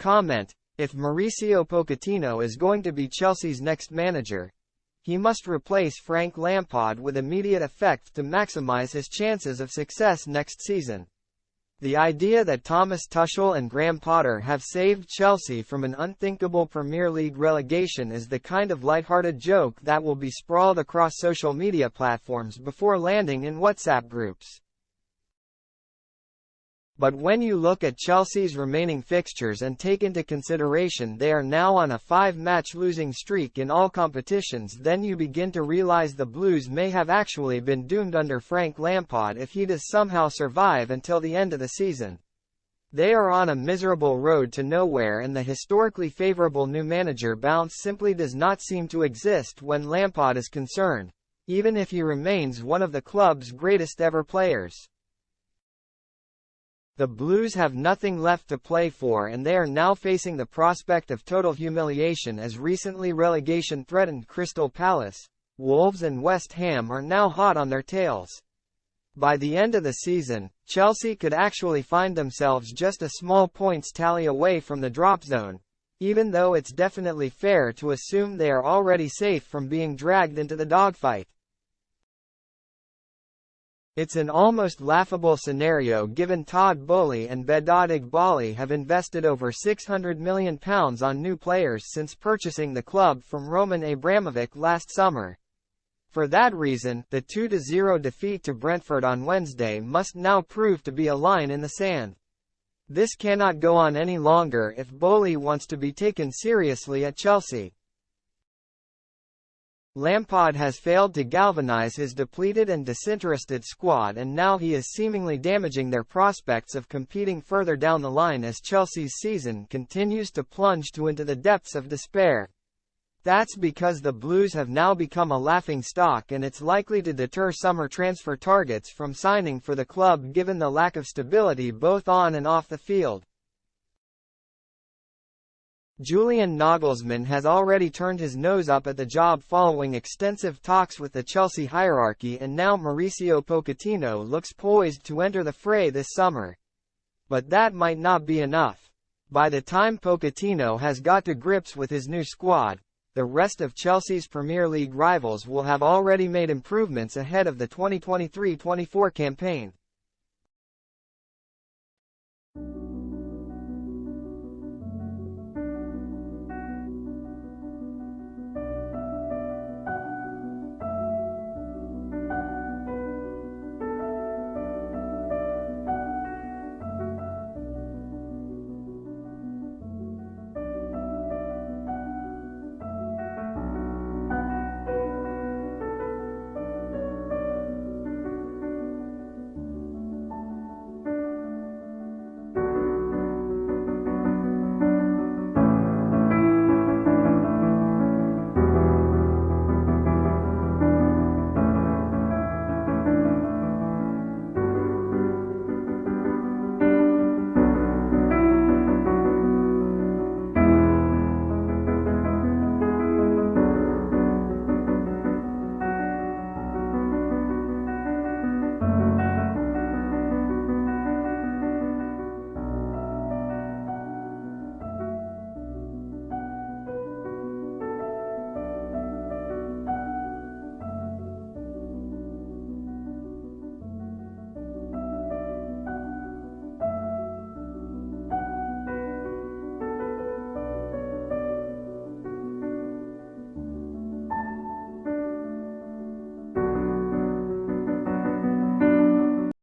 comment, "If Mauricio Pochettino is going to be Chelsea's next manager, he must replace Frank Lampard with immediate effect to maximize his chances of success next season." The idea that Thomas Tuchel and Graham Potter have saved Chelsea from an unthinkable Premier League relegation is the kind of lighthearted joke that will be sprawled across social media platforms before landing in WhatsApp groups. But when you look at Chelsea's remaining fixtures and take into consideration they are now on a 5-match losing streak in all competitions, then you begin to realize the Blues may have actually been doomed under Frank Lampard if he does somehow survive until the end of the season. They are on a miserable road to nowhere, and the historically favourable new manager bounce simply does not seem to exist when Lampard is concerned, even if he remains one of the club's greatest ever players. The Blues have nothing left to play for, and they are now facing the prospect of total humiliation as recently relegation-threatened Crystal Palace, Wolves and West Ham are now hot on their tails. By the end of the season, Chelsea could actually find themselves just a small points tally away from the drop zone, even though it's definitely fair to assume they are already safe from being dragged into the dogfight. It's an almost laughable scenario given Todd Boehly and Vedat Iqbali have invested over £600 million on new players since purchasing the club from Roman Abramovich last summer. For that reason, the 2-0 defeat to Brentford on Wednesday must now prove to be a line in the sand. This cannot go on any longer if Boehly wants to be taken seriously at Chelsea. Lampard has failed to galvanise his depleted and disinterested squad, and now he is seemingly damaging their prospects of competing further down the line as Chelsea's season continues to plunge into the depths of despair. That's because the Blues have now become a laughingstock, and it's likely to deter summer transfer targets from signing for the club given the lack of stability both on and off the field. Julian Nagelsmann has already turned his nose up at the job following extensive talks with the Chelsea hierarchy, and now Mauricio Pochettino looks poised to enter the fray this summer. But that might not be enough. By the time Pochettino has got to grips with his new squad, the rest of Chelsea's Premier League rivals will have already made improvements ahead of the 2023-24 campaign.